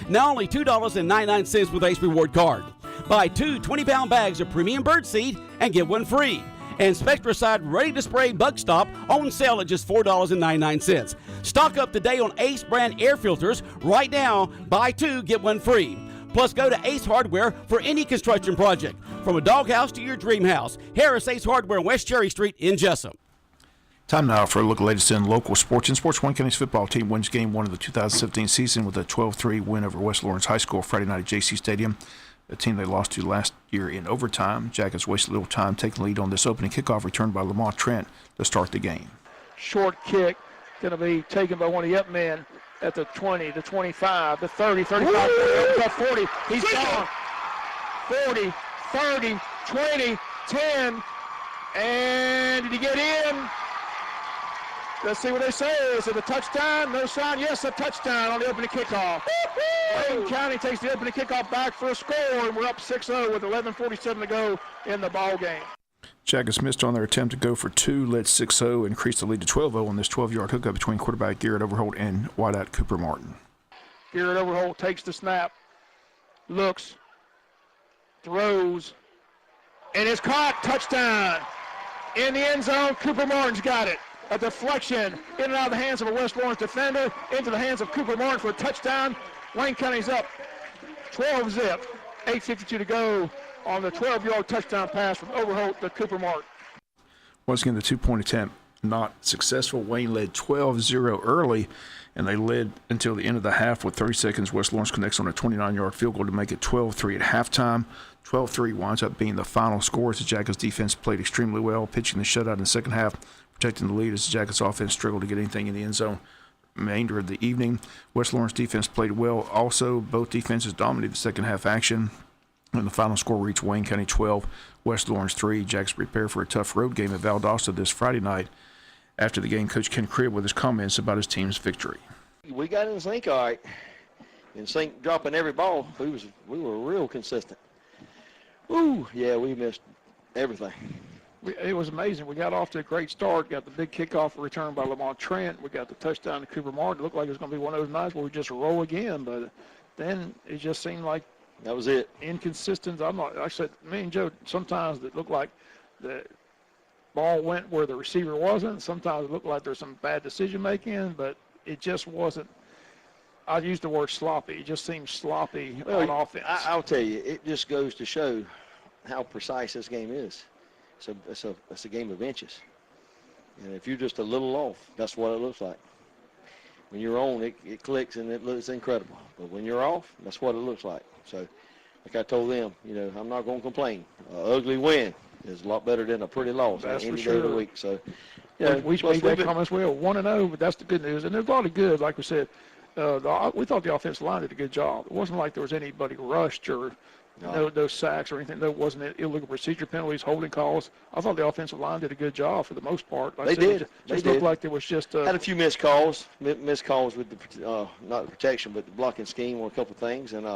now only $2.99 with Ace Reward Card. Buy 2 20-pound bags of premium bird seed and get one free. And Spectracide Ready to Spray Bug Stop on sale at just $4.99. Stock up today on Ace brand air filters. Right now, buy 2, get one free. Plus, go to Ace Hardware for any construction project. From a doghouse to your dream house. Harris Ace Hardware, West Cherry Street in Jesup. Time now for a look at the latest in local sports. In sports, Wayne County's football team wins game 1 of the 2017 season with a 12-3 win over West Lawrence High School Friday night at JC Stadium. A team they lost to last year in overtime. Jackets wasted little time taking the lead on this opening kickoff returned by Lamont Trent to start the game. Short kick going to be taken by one of the up men at the 20, the 25, the 30, 35, 40. He's gone. 40, 30, 20, 10. And did he get in? Let's see what they say. Is it a touchdown? No sign. Yes, a touchdown on the opening kickoff. Wayne County takes the opening kickoff back for a score, and we're up 6-0 with 11:47 to go in the ball game. Jackets missed on their attempt to go for 2, led 6-0, increased the lead to 12-0 on this 12-yard hookup between quarterback Garrett Overholt and wideout Cooper Martin. Garrett Overholt takes the snap, looks, throws, and it's caught. Touchdown. In the end zone, Cooper Martin's got it. A deflection in and out of the hands of a West Lawrence defender into the hands of Cooper Martin for a touchdown. Wayne County's up 12-zip, 8:52 to go on the 12-yard touchdown pass from Overholt to Cooper Martin. Once again, the 2-point attempt not successful. Wayne led 12-0 early, and they led until the end of the half with 30 seconds. West Lawrence connects on a 29-yard field goal to make it 12-3 at halftime. 12-3 winds up being the final score as the Jackets defense played extremely well, pitching the shutout in the second half, protecting the lead as the Jackets offense struggled to get anything in the end zone. Remainder of the evening, West Lawrence defense played well. Also, both defenses dominated the second half action. And the final score reached Wayne County 12, West Lawrence 3. Jackets prepare for a tough road game at Valdosta this Friday night. After the game, Coach Ken Cribb with his comments about his team's victory. We got in sync all right. In sync, dropping every ball. We were real consistent. Ooh, yeah, we missed everything. It was amazing. We got off to a great start. Got the big kickoff return by Lamont Trent. We got the touchdown to Cooper Martin. It looked like it was going to be one of those nights where we just roll again, but then it just seemed like that was it. Inconsistent. I said, me and Joe, sometimes it looked like the ball went where the receiver wasn't. Sometimes it looked like there's some bad decision making, but it just wasn't. I used the word sloppy. It just seemed sloppy on offense. I'll tell you, it just goes to show how precise this game is. It's a game of inches. And if you're just a little off, that's what it looks like. When you're on, it clicks and it looks incredible. But when you're off, that's what it looks like. So, like I told them, I'm not going to complain. An ugly win is a lot better than a pretty loss any day of the week. So, we made that comment as well. 1-0, but that's the good news. And there's a lot of good, like we said. We thought the offensive line did a good job. It wasn't like there was anybody rushed or no sacks or anything. There wasn't illegal procedure penalties, holding calls. I thought the offensive line did a good job for the most part. They did. It just looked like there was just had a few missed calls with the not the protection, but the blocking scheme or a couple things. And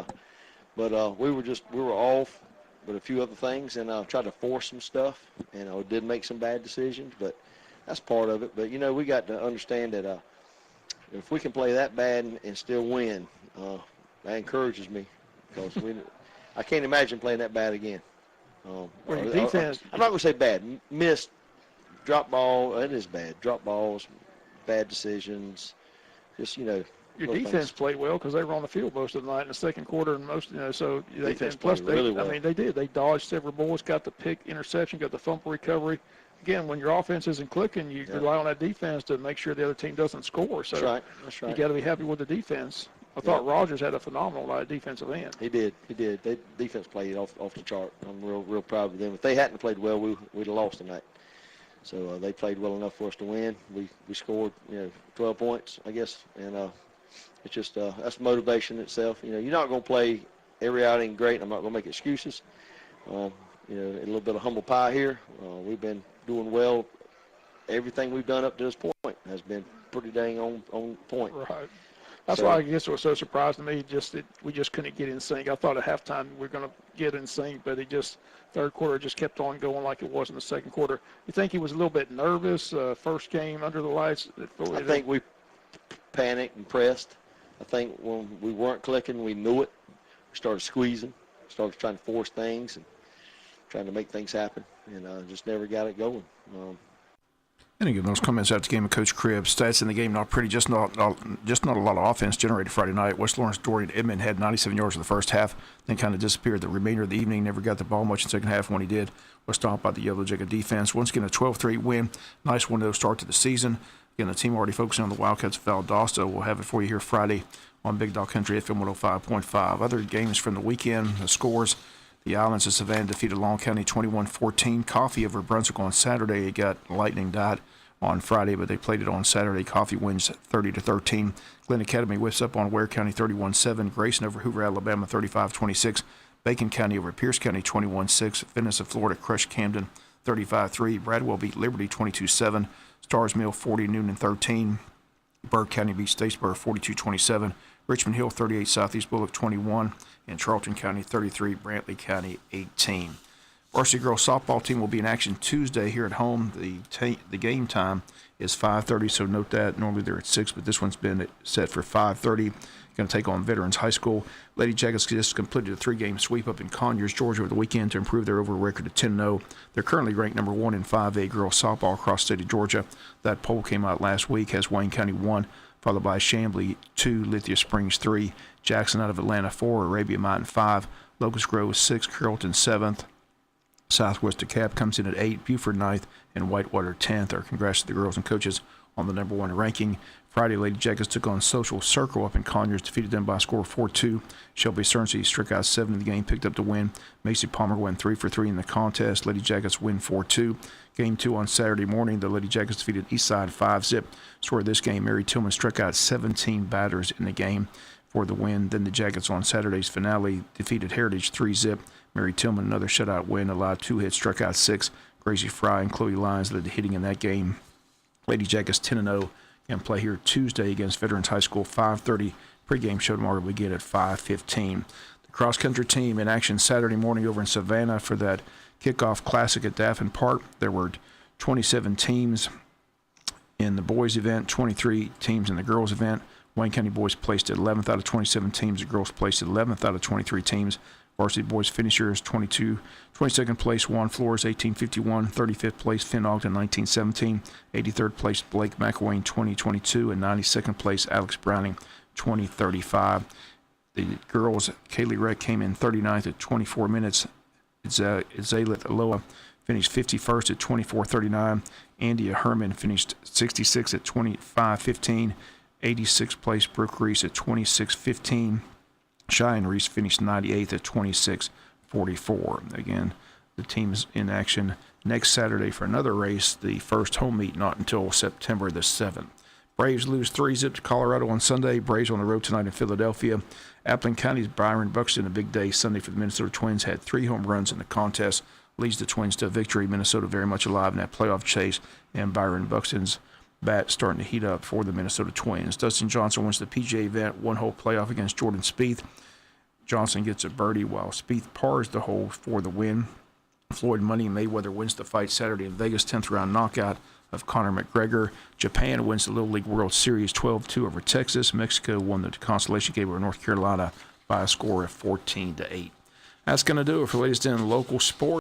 but we were off with a few other things and tried to force some stuff. And did make some bad decisions, but that's part of it. But we got to understand that if we can play that bad and still win, that encourages me because I can't imagine playing that bad again. Defense. I'm not going to say bad. Missed, drop ball. It is bad. Drop balls, bad decisions. Just Your defense played well because they were on the field most of the night in the second quarter and most. So they played really well. I mean, they did. They dodged several balls, got the pick, interception, got the fumble recovery. Again, when your offense isn't clicking, you rely on that defense to make sure the other team doesn't score. So that's right. You got to be happy with the defense. I thought Rogers had a phenomenal defensive end. He did. The defense played off the chart. I'm real proud of them. If they hadn't played well, we'd have lost tonight. So they played well enough for us to win. We scored 12 points, I guess, and it's just that's motivation itself. You're not going to play every outing great. I'm not going to make excuses. A little bit of humble pie here. We've been doing well. Everything we've done up to this point has been pretty dang on point. Right. That's why I guess it was so surprising to me. We just couldn't get in sync. I thought at halftime we were going to get in sync, but third quarter just kept on going like it was in the second quarter. You think he was a little bit nervous? First game under the lights. I think we panicked and pressed I think when we weren't clicking, we knew it. We started squeezing, started trying to force things and trying to make things happen, and just never got it going. And again, those comments after the game of Coach Cribb. Stats in the game not pretty, just not a lot of offense generated Friday night. West Lawrence, Dory, and Edmond had 97 yards in the first half, then kind of disappeared the remainder of the evening. Never got the ball much in the second half. When he did, was stopped by the Yellow Jacket defense. Once again, a 12-3 win. Nice 1-0 start to the season. Again, the team already focusing on the Wildcats of Valdosta. We'll have it for you here Friday on Big Dog Country FM 105.5. Other games from the weekend, the scores. The Islands of Savannah defeated Long County 21-14. Coffee over Brunswick on Saturday. It got lightning dot on Friday, but they played it on Saturday. Coffee wins 30-13. Glen Academy whips up on Ware County 31-7. Grayson over Hoover, Alabama 35-26. Bacon County over Pierce County 21-6. Venice of Florida crushed Camden 35-3. Bradwell beat Liberty 22-7. Stars Mill 40, Noonan 13. Burke County beat Statesboro 42-27. Richmond Hill 38, Southeast Bullock 21. And Charlton County 33, Brantley County 18. Varsity girls softball team will be in action Tuesday here at home. The game time is 5:30, so note that. Normally they're at 6, but this one's been set for 5:30. Going to take on Veterans High School. Lady Jackets just completed a 3-game sweep up in Conyers, Georgia over the weekend to improve their overall record to 10-0. They're currently ranked number 1 in 5A girls softball across the state of Georgia. That poll came out last week, has Wayne County 1, followed by Chamblee 2, Lithia Springs 3, Jackson out of Atlanta 4, Arabia Mountain 5, Locust Grove 6, Carrollton 7th. Southwest DeKalb comes in at 8, Buford 9th, and Whitewater 10th. Our congrats to the girls and coaches on the number 1 ranking. Friday, Lady Jackets took on Social Circle up in Conyers, defeated them by a score of 4-2. Shelby Cernsey struck out 7 in the game, picked up the win. Macy Palmer went 3 for 3 in the contest. Lady Jackets win 4-2. Game 2 on Saturday morning, the Lady Jackets defeated Eastside 5-zip. Story of this game, Mary Tillman struck out 17 batters in the game for the win. Then the Jackets on Saturday's finale defeated Heritage 3-zip. Mary Tillman, another shutout win, allowed 2 hits, struck out 6. Gracie Fry and Chloe Lyons led the hitting in that game. Lady Jackets 10-0 and play here Tuesday against Veterans High School, 5:30. Pregame show tomorrow will begin at 5:15. The cross-country team in action Saturday morning over in Savannah for that kickoff classic at Daffin Park. There were 27 teams in the boys event, 23 teams in the girls event. Wayne County boys placed at 11th out of 27 teams. The girls placed at 11th out of 23 teams. Varsity boys finishers 22nd place Juan Flores 1851, 35th place Finn Ogden 1917, 83rd place Blake McElwain 2022, and 92nd place Alex Browning 2035. The girls, Kaylee Reck came in 39th at 24 minutes. Zaylith Aloha finished 51st at 24:39. Andia Herman finished 66th at 25:15. 86th place Brooke Reese at 26:15. Cheyenne Reese finished 98th at 26:44. Again, the team's in action next Saturday for another race, the first home meet not until September the 7th. Braves lose 3-zip to Colorado on Sunday. Braves on the road tonight in Philadelphia. Appling County's Byron Buxton, a big day Sunday for the Minnesota Twins, had 3 home runs in the contest, leads the Twins to a victory. Minnesota very much alive in that playoff chase, and Byron Buxton's bat starting to heat up for the Minnesota Twins. Dustin Johnson wins the PGA event, 1-hole playoff against Jordan Spieth. Johnson gets a birdie while Spieth pars the hole for the win. Floyd Money Mayweather wins the fight Saturday in Vegas, 10th round knockout of Conor McGregor. Japan wins the Little League World Series 12-2 over Texas. Mexico won the Consolation Game over North Carolina by a score of 14-8. That's going to do it for the latest in local sports.